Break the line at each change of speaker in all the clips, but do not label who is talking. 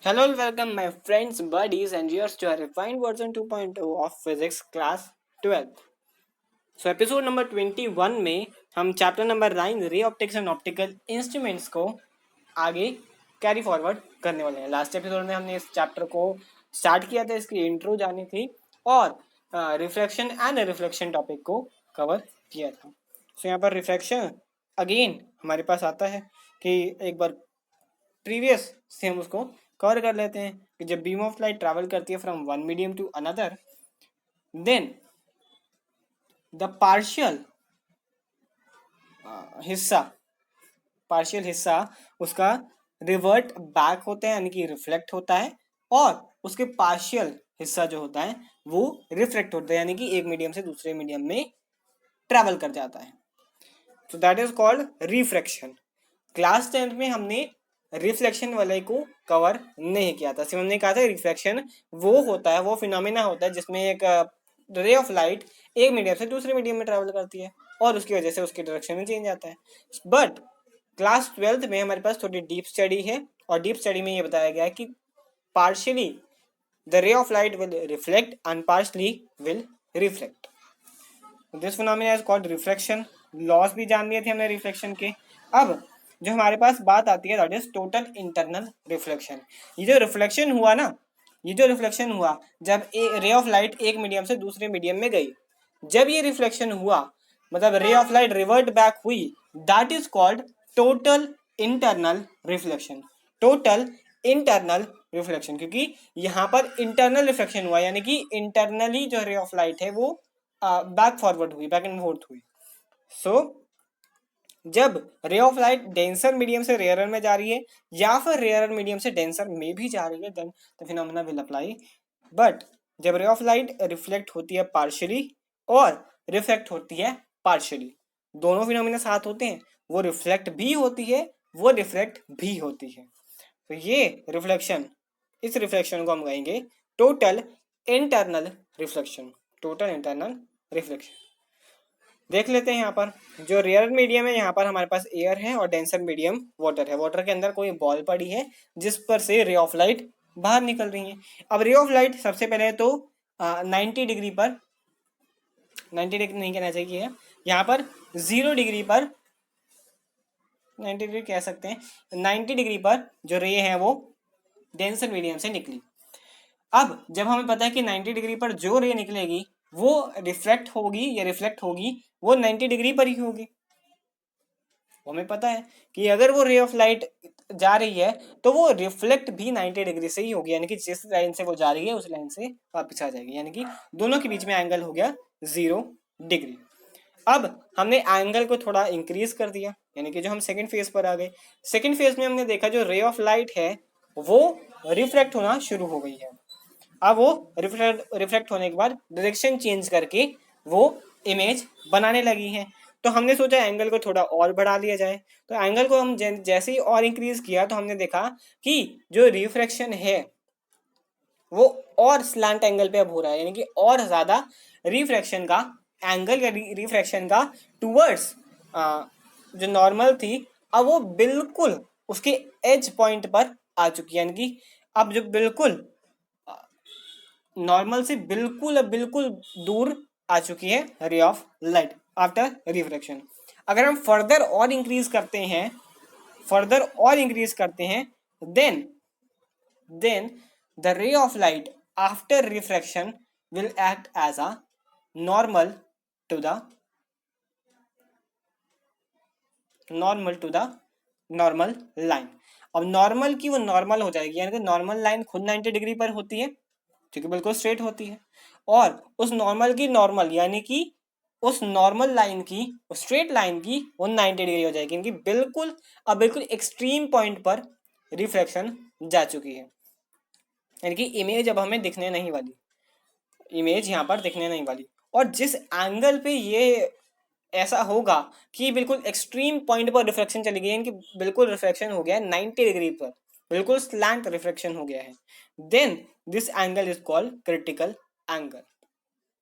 Hello and welcome my friends, buddies and viewers to our refined version 2.0 of physics class 12. So episode number 21 में हम chapter number 9 ray optics and optical instruments को आगे carry forward करने वाले हैं। Last episode में हमने इस चैप्टर को स्टार्ट किया था, इसकी इंट्रो जानी थी और रिफ्लेक्शन एंड रिफ्लेक्शन टॉपिक को कवर किया था। सो यहाँ पर रिफ्लेक्शन अगेन हमारे पास आता है कि एक बार प्रीवियस से हम उसको कवर कर लेते हैं कि जब बीम ऑफ लाइट ट्रैवल करती है from one medium to another, then the partial हिस्सा उसका रिवर्ट बैक होता है यानी कि रिफ्लेक्ट होता है, और उसके पार्शियल हिस्सा जो होता है वो रिफ्लेक्ट होता है यानी कि एक मीडियम से दूसरे मीडियम में ट्रैवल कर जाता है। So that is called refraction. Class 10 में हमने रिफ्लेक्शन वाले को कवर नहीं किया था। सिर्फ हमने कहा था रिफ्लेक्शन वो होता है, वो फिनोमेना होता है जिसमें एक रे ऑफ लाइट एक मीडियम से दूसरे मीडियम में ट्रैवल करती है और उसकी वजह से उसकी डायरेक्शन में चेंज आता है। बट क्लास 12 में हमारे पास थोड़ी डीप स्टडी है और डीप स्टडी में ये बताया गया है कि partially the ray of light will reflect and partially will reflect. This phenomena is called reflection. Loss भी जान लिए थे हमने रिफ्लेक्शन के। अब जो हमारे पास बात आती है that is total internal reflection. ये जो रिफ्लेक्शन हुआ जब रे ऑफ लाइट एक मीडियम से दूसरे मीडियम में गई, जब ये रिफ्लेक्शन हुआ मतलब ray of light revert back हुई, that is called total internal reflection. Total internal reflection क्योंकि यहाँ पर इंटरनल रिफ्लेक्शन हुआ यानी कि इंटरनली जो रे ऑफ लाइट है वो बैक फॉरवर्ड हुई, बैक एंड फोर्थ हुई। सो जब ray of light denser medium से रेयरर में जा रही है या फिर रेयरर मीडियम से डेंसर में भी जा रही है, then the phenomena will apply. But जब रे ऑफ लाइट रिफ्लेक्ट होती है पार्शियली और रिफ्लेक्ट होती है पार्शियली, दोनों फिनोमेना साथ होते हैं, वो रिफ्लेक्ट भी होती है वो रिफ्लेक्ट भी होती है। तो ये रिफ्लेक्शन, इस रिफ्लेक्शन को हम कहेंगे total internal reflection. Total internal reflection देख लेते हैं। यहाँ पर जो रेयर मीडियम है यहाँ पर हमारे पास एयर है और डेंसर मीडियम वाटर है। वाटर के अंदर कोई बॉल पड़ी है जिस पर से रे ऑफ लाइट बाहर निकल रही है। अब रे ऑफ लाइट सबसे पहले तो 90 डिग्री पर, 90 डिग्री नहीं कहना चाहिए, यहाँ पर 0 डिग्री पर, 90 डिग्री कह सकते हैं, 90 डिग्री पर जो रे है वो डेंसर मीडियम से निकली। अब जब हमें पता है कि 90 डिग्री पर जो रे निकलेगी वो रिफ्लेक्ट होगी या रिफ्लेक्ट होगी वो 90 डिग्री पर ही होगी। वो हमें पता है कि अगर वो रे ऑफ लाइट जा रही है तो वो रिफ्लेक्ट भी 90 डिग्री से ही होगी, यानी कि जिस लाइन से वो जा रही है उस लाइन से वापस आ जाएगी, यानी कि दोनों के बीच में एंगल हो गया 0 डिग्री। अब हमने एंगल को थोड़ा इंक्रीज कर दिया यानी कि जो हम सेकंड फेज पर आ गए। सेकंड फेज में हमने देखा जो रे ऑफ लाइट है वो रिफ्लेक्ट होना शुरू हो गई है। अब वो रिफ्लेक्ट होने के बाद डायरेक्शन चेंज करके वो इमेज बनाने लगी है। तो हमने सोचा एंगल को थोड़ा और बढ़ा लिया जाए। तो एंगल को हम जैसे ही और इंक्रीज किया तो हमने देखा कि जो रिफ्रैक्शन है वो और स्लैंट एंगल पे अब हो रहा है, यानी कि और ज्यादा रिफ्रैक्शन का एंगल या रिफ्रैक्शन का टूवर्ड्स जो नॉर्मल थी अब वो बिल्कुल उसके एज पॉइंट पर आ चुकी है, यानी कि अब जो बिल्कुल नॉर्मल से बिल्कुल दूर आ चुकी है रे ऑफ लाइट आफ्टर रिफ्रैक्शन। अगर हम फर्दर और इंक्रीज करते हैं then the ray of light after refraction will act as a normal to the normal line. अब नॉर्मल की वो नॉर्मल हो जाएगी, यानी कि नॉर्मल लाइन खुद 90 डिग्री पर होती है क्योंकि बिल्कुल स्ट्रेट होती है, और उस नॉर्मल की नॉर्मल यानी कि उस नॉर्मल लाइन की, उस स्ट्रेट लाइन की वो 90 डिग्री हो जाएगी, क्योंकि बिल्कुल एक्सट्रीम पॉइंट पर रिफ्लेक्शन जा चुकी है, यानी कि इमेज अब हमें दिखने नहीं वाली, इमेज यहाँ पर दिखने नहीं वाली। और जिस एंगल पे ये ऐसा होगा कि बिल्कुल एक्सट्रीम पॉइंट पर रिफ्लेक्शन चली गई, यानी कि बिल्कुल रिफ्लेक्शन हो गया है 90 डिग्री पर, बिल्कुल स्लैंट रिफ्लेक्शन हो गया है, then this angle is called critical angle.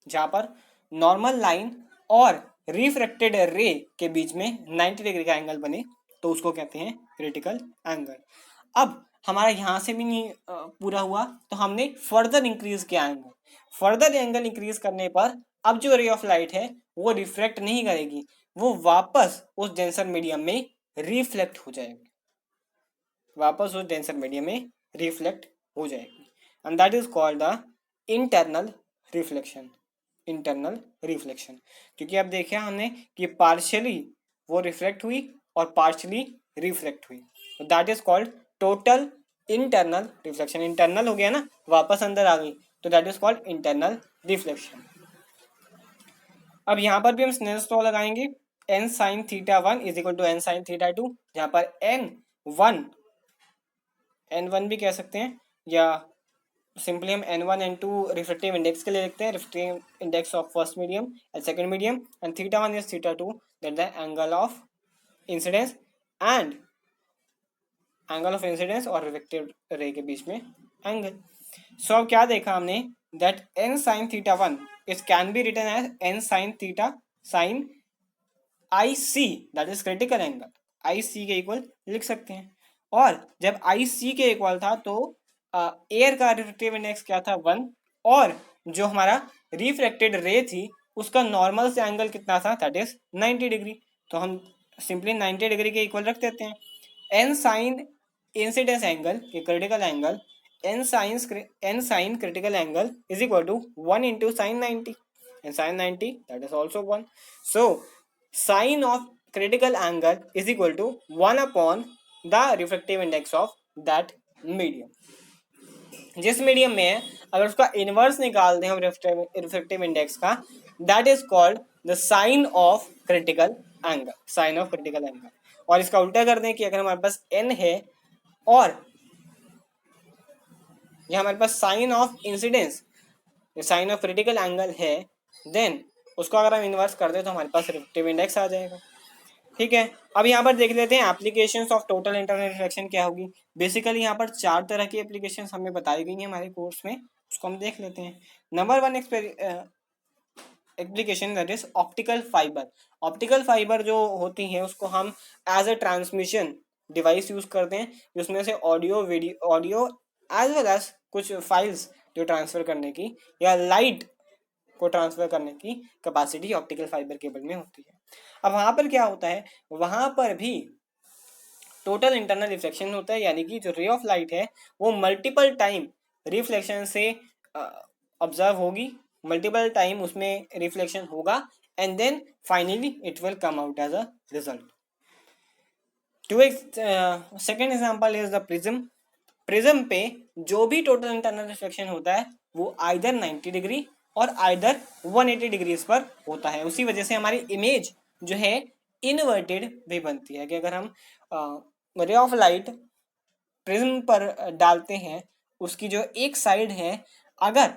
जहां पर नॉर्मल लाइन और रिफ्रैक्टेड रे के बीच में 90 डिग्री का एंगल बने तो उसको कहते हैं क्रिटिकल एंगल। अब हमारा यहाँ से भी नहीं पूरा हुआ, तो हमने फर्दर इंक्रीज किया एंगल। फर्दर एंगल इंक्रीज करने पर अब जो रे ऑफ लाइट है वो रिफ्लेक्ट नहीं करेगी, वो वापस उस डेंसर मीडियम में रिफ्लेक्ट हो जाएगी, वापस उस डेंसर मीडियम में रिफ्लेक्ट हो जाएगी, and that is called the internal reflection. Internal reflection, क्योंकि अब देखिए हमने कि पार्शियली वो रिफ्लेक्ट हुई और पार्शियली रिफ्लेक्ट हुई, तो that is called total internal reflection. Internal हो गया ना, वापस अंदर आ गई, तो that is called internal reflection. अब यहाँ पर भी हम स्नेल्स लॉ लगाएंगे, n sin theta 1 is equal to n sin theta 2, जहाँ पर n1 भी कह सकते हैं, या सिंपली हम n1 n2 रिफ्लेक्टिव इंडेक्स के लिए लिखते हैं, reflective index of first medium and second medium, and theta 1 is theta 2, that the angle of incidence and angle of incidence और रिफ्लेक्टिव रे के बीच में एंगल। सो अब क्या देखा हमने, that n sin theta 1 is can be written as n sin theta sin IC, that is critical angle, IC के equal लिख सकते हैं। और जब IC के इक्वल था तो एयर का रिफ्लेक्टिव इंडेक्स क्या था 1, और जो हमारा रिफ्लेक्टेड रे थी उसका नॉर्मल से एंगल कितना था, दैट इज 90 डिग्री, तो हम सिंपली 90 डिग्री के इक्वल रख देते हैं। n साइन इंसिडेंस एंगल के critical angle, n sine critical angle is equal to 1 into sin 90, and sin 90 that is also 1, so sin of critical angle is equal to 1 upon the refractive index of that medium। जिस medium में है अगर उसका inverse निकाल दें हम refractive index का, that is called the sine of critical angle, sine of critical angle. और इसका उल्टा कर दें कि अगर हमारे पास n है और यह हमारे पास sine of incidence, sine of critical angle है, देन उसको अगर हम इनवर्स कर दें तो हमारे पास रिफ्रैक्टिव इंडेक्स आ जाएगा। ठीक है, अब यहाँ पर देख लेते हैं applications of total internal reflection क्या होगी। बेसिकली यहाँ पर 4 तरह की एप्लीकेशंस हमें बताई गई हैं हमारे कोर्स में, उसको हम देख लेते हैं। Number 1 application that is optical fibre. Optical fibre जो होती हैं उसको हम as a transmission device use करते हैं, जिसमें से ऑडियो एज वेल एज कुछ फाइल्स जो ट्रांसफर करने की या लाइट को ट्रांसफर करने की कैपेसिटी ऑप्टिकल फाइबर केबल में होती है। अब वहां पर क्या होता है, वहां पर भी टोटल इंटरनल रिफ्लेक्शन होता है, यानी कि जो रे ऑफ लाइट है वो मल्टीपल टाइम रिफ्लेक्शन से ऑब्जर्व होगी, मल्टीपल टाइम उसमें रिफ्लेक्शन होगा, and then finally it will come out as a result. Two second example is the prism. Prism पे जो भी टोटल इंटरनल रिफ्लेक्शन होता है वो आइदर 90 डिग्री और आइदर 180 डिग्रीज पर होता है। उसी वजह से हमारी इमेज जो है इनवर्टेड भी बनती है, कि अगर हम रे ऑफ लाइट प्रिज्म पर डालते हैं, उसकी जो एक साइड है अगर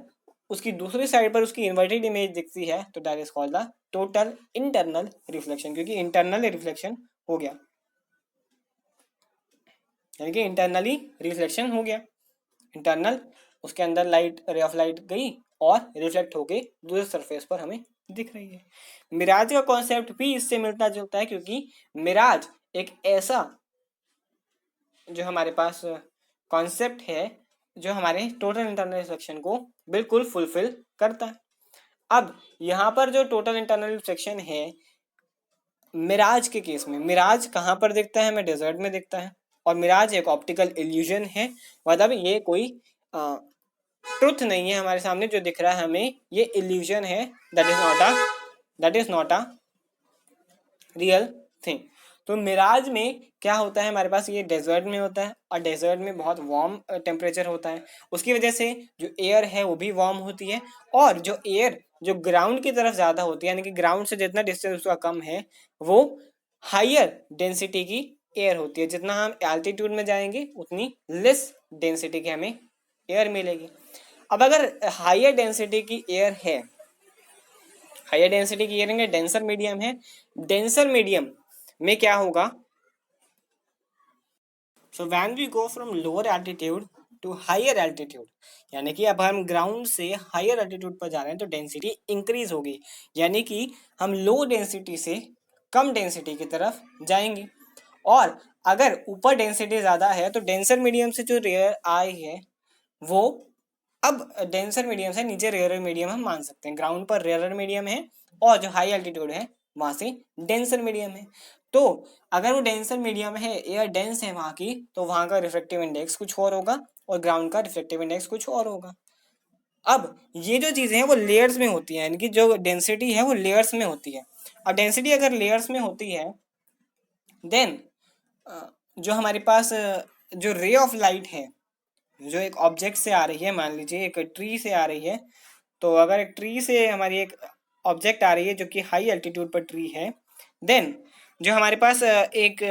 उसकी दूसरी साइड पर उसकी इन्वर्टेड इमेज दिखती है तो that is called the total internal reflection, क्योंकि इंटरनल रिफ्लेक्शन हो गया, यानी कि इंटरनली रिफ्लेक्शन हो गया। इंटरनल उसके अंदर लाइट, रे ऑफ लाइट गई और रिफ्लेक्ट होके दूसरे सरफेस पर हमें दिख रही है। मिराज का कॉन्सेप्ट भी इससे मिलता जुलता है, क्योंकि मिराज एक ऐसा जो हमारे पास कॉन्सेप्ट है जो हमारे टोटल इंटरनल रिफ्लेक्शन को बिल्कुल फुलफिल करता है। अब यहाँ पर जो टोटल इंटरनल रिफ्लेक्शन है मिराज के केस में, मिराज कहाँ पर दिखता है, हमें डेजर्ट में दिखता है, और मिराज एक ऑप्टिकल इल्यूजन है, मतलब ये कोई ट्रुथ नहीं है हमारे सामने जो दिख रहा है हमें, ये इल्यूजन है, that is not a real thing. तो मिराज में क्या होता है, हमारे पास ये डेजर्ट में होता है, और डेजर्ट में बहुत वार्म टेम्परेचर होता है, उसकी वजह से जो एयर है वो भी वार्म होती है, और जो एयर जो ग्राउंड की तरफ ज़्यादा होती है, यानी कि ग्राउंड से जितना डिस्टेंस उसका कम है वो हायर डेंसिटी की एयर होती है। जितना हम एल्टीट्यूड में जाएंगे उतनी लेस डेंसिटी की हमें एयर मिलेगी। अब अगर हायर डेंसिटी की एयर है, हायर डेंसिटी की एयर है, डेंसर मीडियम है, डेंसर मीडियम में क्या होगा, so when we go from lower altitude to higher altitude, यानी कि अब हम ग्राउंड से हायर एल्टीट्यूड पर जा रहे हैं तो डेंसिटी इंक्रीज होगी, यानी कि हम लो डेंसिटी से कम डेंसिटी की तरफ जाएंगे। और अगर ऊपर डेंसिटी ज्यादा है तो डेंसर मीडियम से जो रेयर आई है वो, अब डेंसर मीडियम से नीचे रेयर मीडियम हम मान सकते हैं, ग्राउंड पर रेयर मीडियम है और जो हाई एल्टीट्यूड है वहां से डेंसर मीडियम है। तो अगर वो डेंसर मीडियम है, एयर डेंस है वहां की, तो वहां का रिफ्लेक्टिव इंडेक्स कुछ और होगा और ग्राउंड का रिफ्लेक्टिव इंडेक्स कुछ और होगा। अब ये जो चीजें हैं वो लेयर्स में होती हैं, यानी कि जो डेंसिटी है वो लेयर्स में होती है। अब डेंसिटी अगर लेयर्स में होती है देन जो हमारे पास जो रे ऑफ लाइट है जो एक ऑब्जेक्ट से आ रही है, मान लीजिए एक ट्री से आ रही है, तो अगर एक ट्री से हमारी एक ऑब्जेक्ट आ रही है जो कि हाई एल्टीट्यूड पर ट्री है, देन जो हमारे पास एक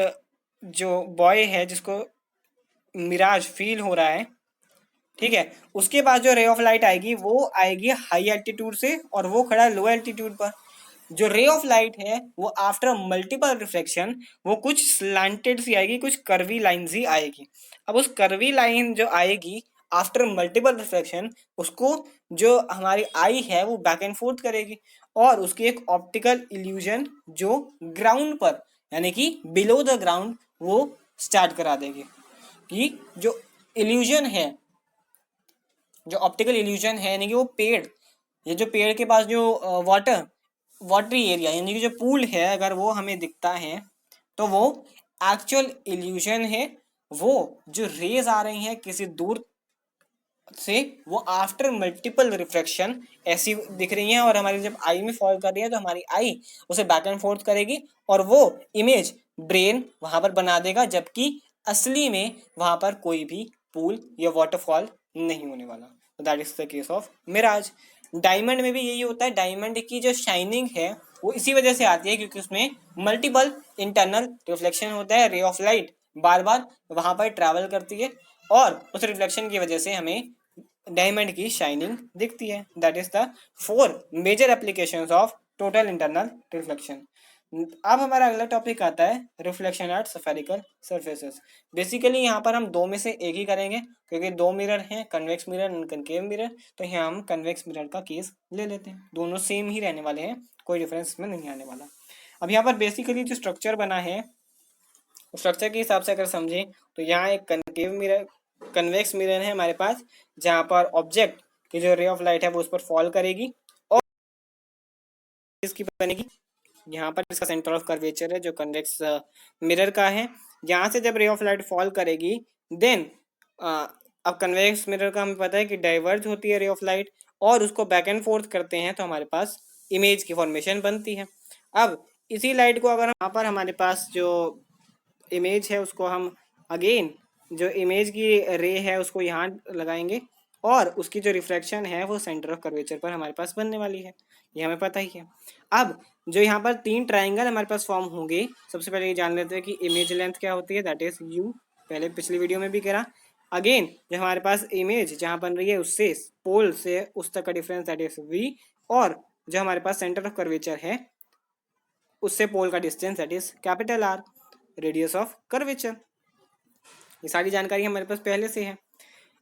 जो बॉय है जिसको मिराज फील हो रहा है, ठीक है, उसके पास जो रे ऑफ लाइट आएगी वो आएगी हाई एल्टीट्यूड से और वो खड़ा है लो एल्टीट्यूड पर। जो रे ऑफ लाइट है वो आफ्टर मल्टीपल रिफ्लेक्शन वो कुछ स्लैंटेड सी आएगी, कुछ कर्वी लाइन ही आएगी। अब उस कर्वी लाइन जो आएगी आफ्टर मल्टीपल रिफ्लेक्शन, उसको जो हमारी आई है वो बैक एंड फोर्थ करेगी और उसकी एक ऑप्टिकल इल्यूजन जो ग्राउंड पर यानी कि बिलो द ग्राउंड वो स्टार्ट करा देगी। कि जो इल्यूजन है, जो ऑप्टिकल इल्यूजन है, यानी कि वो पेड़, ये जो पेड़ के पास जो वाटरी एरिया यानी कि जो पूल है अगर वो हमें दिखता है तो वो एक्चुअल इल्यूजन है। वो जो रेज आ रही हैं किसी दूर से वो आफ्टर मल्टीपल रिफ्लेक्शन ऐसी दिख रही हैं और हमारी जब आई में फॉल कर रही है तो हमारी आई उसे बैक एंड फोर्थ करेगी और वो इमेज ब्रेन वहां पर बना देगा, जबकि असली में वहां पर कोई भी पूल या वाटरफॉल नहीं होने वाला। That is the case of mirage. Diamond में भी यही होता है, डायमंड की जो शाइनिंग है वो इसी वजह से आती है क्योंकि उसमें मल्टीपल इंटरनल रिफ्लेक्शन होता है, रे ऑफ लाइट बार बार वहां पर ट्रैवल करती है और उस रिफ्लेक्शन की वजह से हमें डायमंड की शाइनिंग दिखती है। That is the 4 major applications of total internal reflection. अब हमारा अगला टॉपिक आता है reflection at spherical surfaces. Basically यहाँ पर हम दो में से एक ही करेंगे क्योंकि दो मिरर हैं, convex mirror and concave mirror, तो यहाँ हम कन्वेक्स मिरर का केस ले लेते हैं। दोनों सेम ही रहने वाले हैं, कोई डिफरेंस में नहीं आने वाला। अब यहाँ पर बेसिकली जो स्ट्रक्चर बना है स्ट्रक्चर के हिसाब से अगर समझें तो यहाँ एक कनकेव मिरर, कन्वेक्स मिरर है हमारे पास, जहाँ पर ऑब्जेक्ट की जो रे ऑफ लाइट है वो उस पर फॉल करेगी और इसकी बनेगी यहाँ पर इसका सेंटर ऑफ कर्वेचर है जो कन्वेक्स मिरर का है। यहाँ से जब रे ऑफ लाइट फॉल करेगी देन अब कन्वेक्स मिरर का हमें पता है कि डाइवर्ज होती है रे ऑफ लाइट और उसको बैक एंड फोर्थ करते हैं तो हमारे पास इमेज की फॉर्मेशन बनती है। अब इसी लाइट को अगर यहाँ पर हमारे पास जो इमेज है उसको हम अगेन जो इमेज की रे है उसको यहाँ लगाएंगे और उसकी जो रिफ्रैक्शन है वो सेंटर ऑफ कर्वेचर पर हमारे पास बनने वाली है, ये हमें पता ही है। अब जो यहाँ पर 3 ट्राइंगल हमारे पास फॉर्म होंगे, सबसे पहले ये जान लेते हैं कि इमेज लेंथ क्या होती है, दैट इज यू, पहले पिछली वीडियो में भी करा। अगेन जो हमारे पास इमेज जहाँ बन रही है उससे पोल से उस तक का डिफरेंस दैट इज वी, और जो हमारे पास सेंटर ऑफ कर्वेचर है उससे पोल का distance that is capital R, radius of curvature. ये सारी जानकारी हमारे पास पहले से है।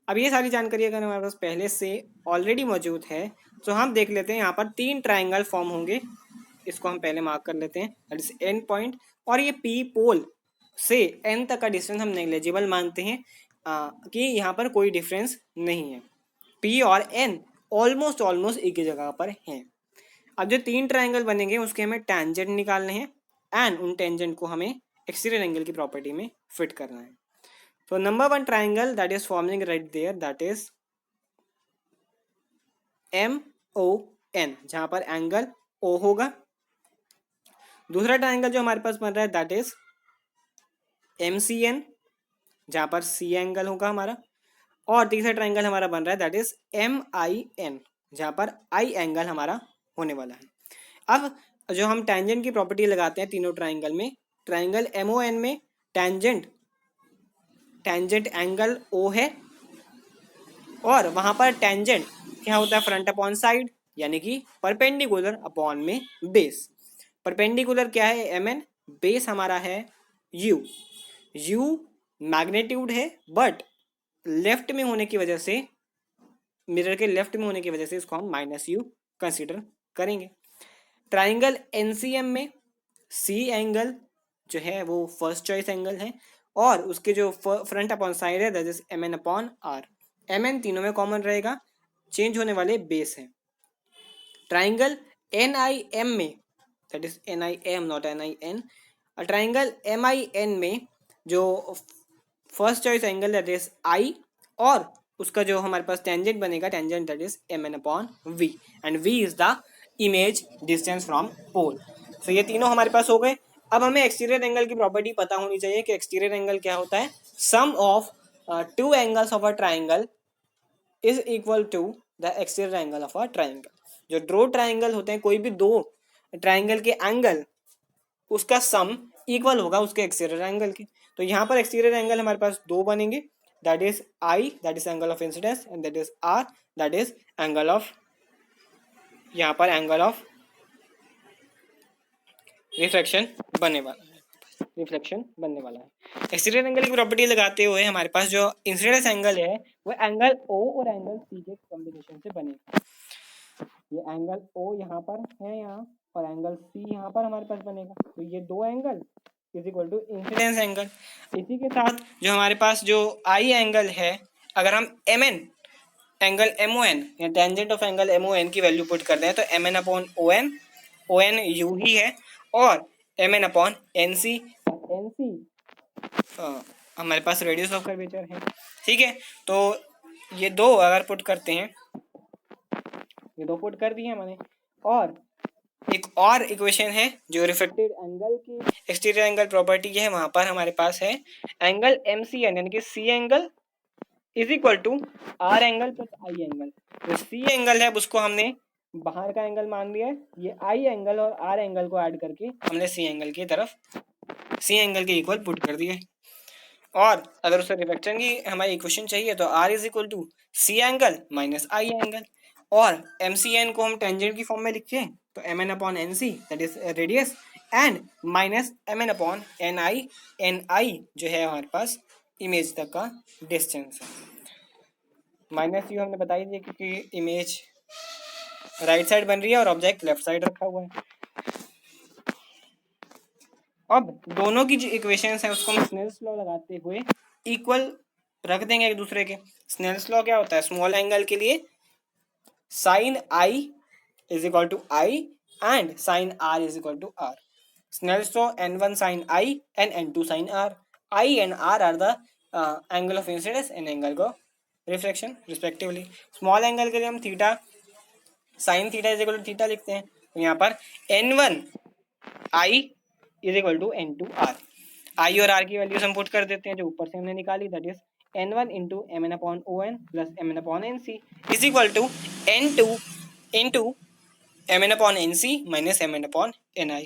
अब ये सारी जानकारी अगर हमारे पास पहले से ऑलरेडी मौजूद है तो हम देख लेते हैं यहाँ पर 3 ट्राइंगल फॉर्म होंगे, इसको हम पहले मार्क कर लेते हैं दैट इज एंड पॉइंट, और ये पी पोल से एन तक का डिस्टेंस हम नेग्लिजिबल मानते हैं कि यहाँ पर कोई डिफरेंस नहीं है, पी और एन ऑलमोस्ट एक ही जगह पर हैं। अब जो 3 ट्राइंगल बनेंगे उसके हमें टेंजेंट निकालने हैं एंड उन टेंजेंट को हमें एक्सटीरियर एंगल की प्रॉपर्टी में फिट करना है। So number 1 triangle that is forming right there that is MON, जहां पर एंगल O होगा। दूसरा ट्राइंगल जो हमारे पास बन रहा है दैट इज MCN, जहां पर C एंगल होगा हमारा। और तीसरा ट्राइंगल हमारा बन रहा है दैट इज MIN, जहां पर I एंगल हमारा होने वाला है। अब जो हम टेंजेंट की प्रॉपर्टी लगाते हैं तीनों ट्राइंगल में, ट्राइंगल MON में टेंजेंट एंगल O है और वहां पर टेंजेंट क्या होता है फ्रंट अपॉन साइड, यानी कि परपेंडिकुलर अपॉन में बेस। परपेंडिकुलर क्या है MN, बेस हमारा है U मैग्नीट्यूड है बट लेफ्ट में होने की वजह से, मिरर के लेफ्ट में होने की वजह से इसको हम -U कंसीडर करेंगे। ट्राइंगल NCM में C एंगल जो है वो फर्स्ट चॉइस एंगल है और उसके जो फ्रंट अपॉन साइड है that is mn upon r। mn तीनों में कॉमन रहेगा, चेंज होने वाले बेस है। ट्राइंगल NIM में that is NIM not NIN, triangle MIN में जो first choice angle that is I और उसका जो हमारे पास टेंजेंट बनेगा tangent that is mn upon v and v is the image distance from pole. So ये तीनों हमारे पास हो गए। अब हमें एक्सटीरियर एंगल की प्रॉपर्टी पता होनी चाहिए कि एक्सटीरियर एंगल क्या होता है। Sum of two angles of a triangle is equal to the exterior angle of a triangle. जो दो ट्राइंगल होते हैं, कोई भी दो ट्राइंगल के एंगल, उसका सम इक्वल होगा उसके एक्सटीरियर एंगल के। तो यहाँ पर एक्सटीरियर एंगल हमारे पास दो बनेंगे, that is I that is angle of incidence and that is R that is angle of, यहाँ पर एंगल ऑफ रिफ्लेक्शन बनने वाला है, रिफ्लेक्शन बनने वाला है। एक्सटीरियर एंगल की प्रॉपर्टी लगाते हुए हमारे पास जो इंसिडेंस एंगल है वो एंगल O और एंगल C के कॉम्बिनेशन से बनेगा। ये एंगल O यहाँ पर है यहाँ, और एंगल C यहाँ पर हमारे पास बनेगा। तो ये दो angle is equal to incidence angle. इसी के साथ जो हमारे पास जो I एंगल है, अगर हम MN एंगल MON या टेंजेंट ऑफ एंगल MON की वैल्यू पुट करते हैं तो MN अपॉन ON यू ही है, और MN अपॉन NC, NC हमारे पास रेडियस ऑफ कर्वेचर है। ठीक है, तो ये दो अगर पुट करते हैं, ये दो पुट कर दिए मैंने, और एक और इक्वेशन है जो रिफ्लेक्टेड एंगल की एक्सटीरियर एंगल प्रॉपर्टी है, वहां पर हमारे पास है एंगल MCN यानी कि C angle is equal to R angle plus I angle. जो C एंगल है उसको हमने बाहर का एंगल मान लिया है, ये I एंगल और R एंगल को ऐड करके हमने C एंगल की तरफ C एंगल के इक्वल पुट कर दिया है। और अगर उससे रिफ्लेक्शन की हमारी इक्वेशन चाहिए तो R is equal to C angle minus I angle, और MCN को हम टेंजेंट की फॉर्म में लिखें तो MN upon NC that is radius and minus MN upon NI जो है हमारे पास इमेज तक का डिस्टेंस है। माइनस यू हमने बता ही दिया क्योंकि इमेज राइट साइड बन रही है और ऑब्जेक्ट लेफ्ट साइड रखा हुआ है। अब दोनों की जो इक्वेशंस है उसको हम स्नेल्स लॉ लगाते हुए इक्वल रख देंगे एक दूसरे के। स्नेल्स लॉ क्या होता है, स्मॉल एंगल के लिए sine i is equal to i and sine r is equal to r. Snell's law n1 sine i and n2 sine r. I and r the angle of incidence and angle of reflection respectively. Small angle के लिए हम theta sine theta is equal to theta लिखते हैं, तो यहाँ पर n1 i is equal to n2 r. I और r की वैल्यूज हम पुट कर देते हैं जो ऊपर से हमने निकाली, that is n1 into MN upon ON plus MN upon NC is equal to n2 into MN upon NC minus MN upon NI।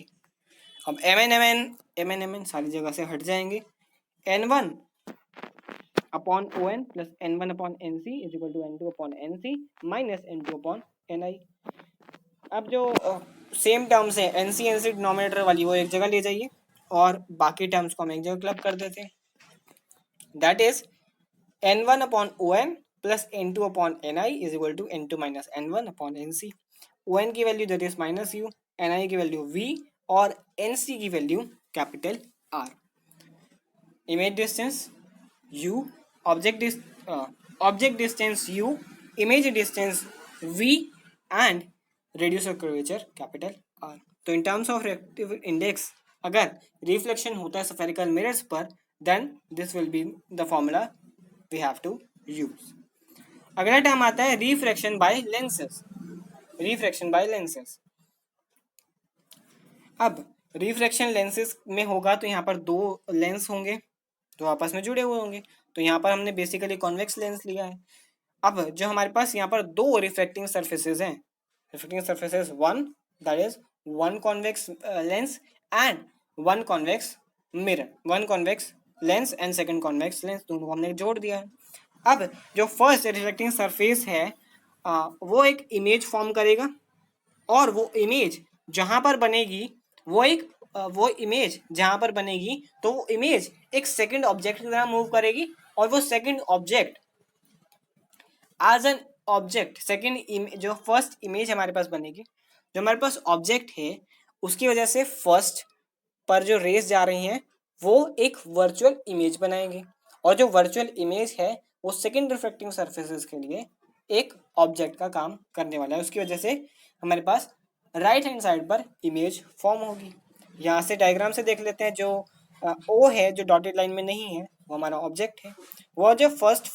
अब MN सारी जगह से हट जाएंगे, n1 upon ON plus n1 upon NC is equal to n2 upon NC minus n2 upon NI। अब जो same terms है NC denominator वाली वो एक जगह ले जाइए और बाकी टर्म्स को हम एक जगह क्लब कर देते हैं, that is n1 upon ON plus n2 upon NI is equal to n2 minus n1 upon NC। ON की value that is minus U, NI की वैल्यू V और NC की value capital R। Image distance U, object distance U, image distance V and radius of curvature capital R। तो in terms of refractive index अगर reflection होता है spherical mirrors पर, then this will be the formula we have to use. अगला term आता है refraction by lenses. Refraction by lenses, अब refraction lenses में होगा तो यहाँ पर दो लेंस होंगे जो आपस में जुड़े हुए होंगे, तो यहाँ पर हमने बेसिकली कॉन्वेक्स लेंस लिया है। अब जो हमारे पास यहाँ पर दो रिफ्लेक्टिंग सर्फेसेज हैं, reflecting surfaces one that is one convex lens and one convex mirror, one convex lens and second convex lens, दोनों हमने जोड़ दिया है। अब जो फर्स्ट रिफ्लेक्टिंग सरफेस है वो एक इमेज फॉर्म करेगा, और वो इमेज जहां पर बनेगी वो इमेज जहां पर बनेगी तो वो इमेज एक सेकंड ऑब्जेक्ट की तरह मूव करेगी, और वो second object as an object second जो फर्स्ट इमेज हमारे पास बनेगी, जो हमारे पास ऑब्जेक्ट है उसकी वजह से फर्स्ट पर जो रेस जा रही हैं वो एक वर्चुअल इमेज बनाएंगे, और जो वर्चुअल इमेज है वो सेकेंड रिफ्लेक्टिंग सरफेसेस के लिए एक ऑब्जेक्ट का काम करने वाला है। उसकी वजह से हमारे पास राइट हैंड साइड पर इमेज फॉर्म होगी। यहाँ से डायग्राम से देख लेते हैं, जो ओ है जो डॉटेड लाइन में नहीं है वो हमारा ऑब्जेक्ट है। वो जब फर्स्ट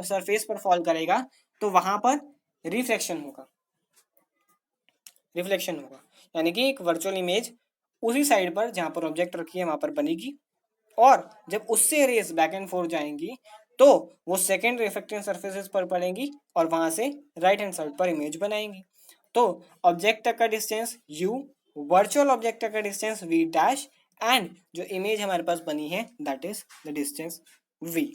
सरफेस पर फॉल करेगा तो वहां पर रिफ्लेक्शन होगा, यानी कि एक वर्चुअल इमेज उसी साइड पर जहां पर ऑब्जेक्ट रखी है वहां पर बनेगी, और जब उससे रेस बैक एंड फोर्थ जाएंगी तो वो सेकेंड रिफ्लेक्टिंग सरफेसेस पर पड़ेंगी और वहां से राइट हैंड साइड पर इमेज बनाएंगी। तो ऑब्जेक्ट तक का डिस्टेंस u, वर्चुअल ऑब्जेक्ट तक का डिस्टेंस v डैश, एंड जो इमेज हमारे पास बनी है that is the distance v।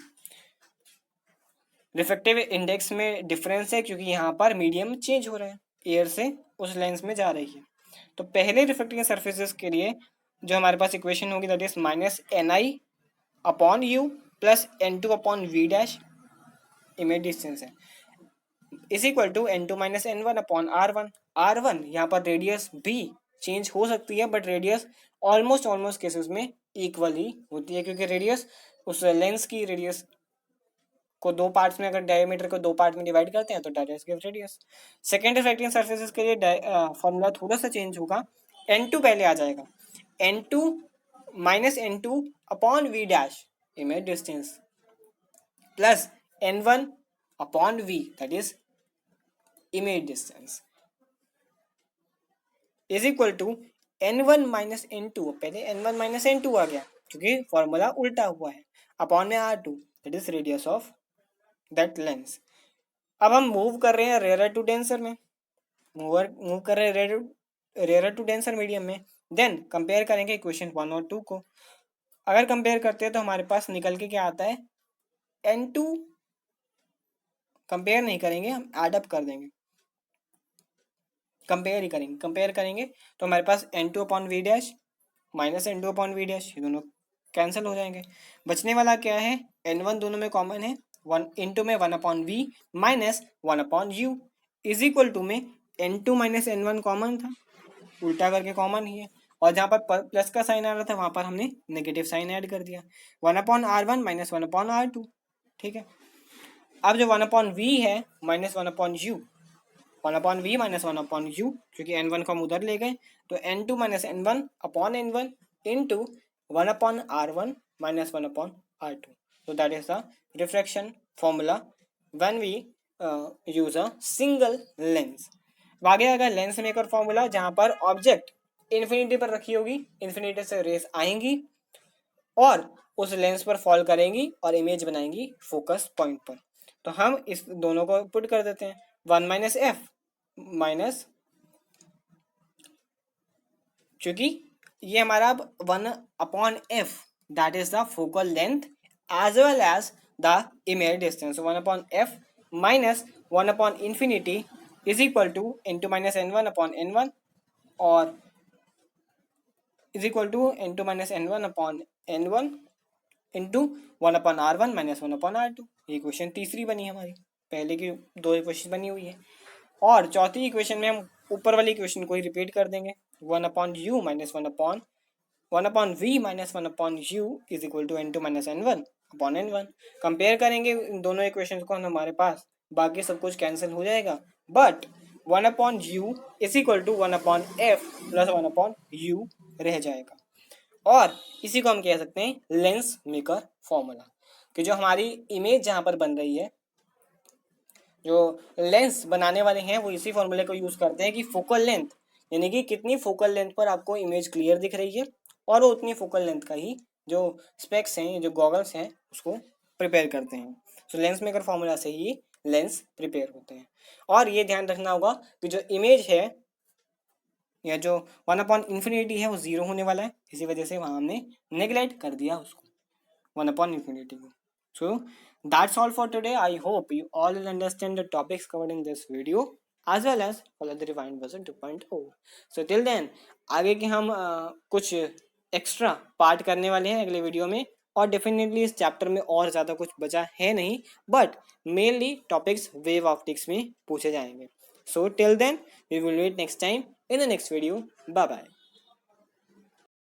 Reflective index में डिफरेंस है क्योंकि यहाँ पर मीडियम चेंज हो रहा है, एयर से उस लेंस में जा रही है। तो पहले रिफ्लेक्टिंग सरफेसेस के लिए जो हमारे पास इक्वेशन होगी that is minus ni upon u plus n2 upon v dash, image distance है, is equal to n2 minus n1 upon r1। r1 यहाँ पर रेडियस भी चेंज हो सकती है बट रेडियस ऑलमोस्ट केसेस में इक्वल ही होती है, क्योंकि रेडियस उस लेंस की रेडियस को दो पार्ट्स में, अगर डायमीटर को दो पार्ट में डिवाइड करते हैं तो direct gives radius. Second reflecting surfaces के लिए फॉर्मूला थोड़ा सा चेंज होगा, n2 पहले आ जाएगा, n2 minus n2 upon v dash image distance plus n1 upon v that is image distance is equal to n1 minus n2, पहले n1 minus n2 आ गया क्योंकि फॉर्मूला उल्टा हुआ है, अपॉन में r2 that is radius of that lens. अब हम move कर रहे हैं रेयर टू डेंसर में, मूव कर रहे हैं रेयर टू डेंसर मीडियम में, देन कंपेयर करेंगे इक्वेशन 1 और 2 को। अगर कंपेयर करते हैं तो हमारे पास निकल के क्या आता है, n2 कंपेयर नहीं करेंगे, हम एड अप कर देंगे, कंपेयर करेंगे तो हमारे पास n2 upon v dash minus n2 upon v dash, ये दोनों कैंसिल हो जाएंगे। बचने वाला क्या है, n1 दोनों में कॉमन है, 1 इंटू में 1 upon v minus 1 upon u is equal to में n2 माइनस n1 कॉमन था, उल्टा करके कॉमन ही है, और जहाँ पर प्लस का साइन आ रहा था वहां पर हमने नेगेटिव साइन ऐड कर दिया, 1 upon r1 minus 1 upon r2। ठीक है, अब जो 1 अपॉन वी है minus 1 upon u, 1 upon v minus 1 upon u, क्योंकि n1 को हम उधर ले गए तो n2 minus n1 upon n1 into 1 upon r1 minus 1 upon r2। so that is the refraction formula when we use a single lens। आगे अगर lens में एक और फॉर्मूला जहां पर ऑब्जेक्ट इन्फिनिटी पर रखी होगी, इन्फिनिटी से रेस आएंगी और उस लेंस पर फॉल करेंगी और इमेज बनाएंगी फोकस पॉइंट पर। तो हम इस दोनों को पुट कर देते हैं, 1 माइनस एफ माइनस, क्योंकि ये हमारा 1 upon f that is the focal length as well as the image distance, 1 upon f minus 1 upon infinity is equal to n2 minus n1 upon n1 और is equal to n2 minus n1 upon n1 into 1 upon r1 minus 1 upon r2। ये equation तीसरी बनी हमारी, पहले की दो equation बनी हुई है, और चौथी इक्वेशन में हम ऊपर वाली इक्वेशन को ही रिपीट कर देंगे, 1 upon u minus 1 upon v minus 1 upon u is equal to n2 minus n1 upon n1। Compare करेंगे इन दोनों इक्वेशन को, हमारे पास बाकी सब कुछ कैंसिल हो जाएगा, but 1 upon u is equal to 1 upon f plus 1 upon u रह जाएगा, और इसी को हम कह सकते हैं लेंस मेकर फॉर्मूला, कि जो हमारी इमेज जहां पर बन रही है, जो लेंस बनाने वाले हैं वो इसी फॉर्मूले को यूज करते हैं कि फोकल लेंथ, यानी कि कितनी फोकल लेंथ पर आपको इमेज क्लियर दिख रही है, और वो उतनी फोकल लेंथ का ही जो स्पेक्स हैं, जो गॉगल्स हैं, उसको प्रिपेयर करते हैं। सो लेंस मेकर फॉर्मूला से ही लेंस प्रिपेयर होते हैं, और ये ध्यान रखना होगा कि जो इमेज है या जो 1 अपॉन इन्फिनिटी है वो 0 होने वाला है, इसी वजह से वहां हमने नेग्लेक्ट कर दिया उसको 1 अपॉन इन्फिनिटी को। So that's all for today. I hope you all will understand the topics covered in this video as well as follow the refined version 2.0. So till then आगे के हम कुछ एक्स्ट्रा पार्ट करने वाले हैं अगले video में, और डेफिनेटली इस चैप्टर में और ज़्यादा कुछ बचा है नहीं, but mainly topics wave optics में पूछे जाएंगे। So till then we will meet next time in the next video. Bye bye.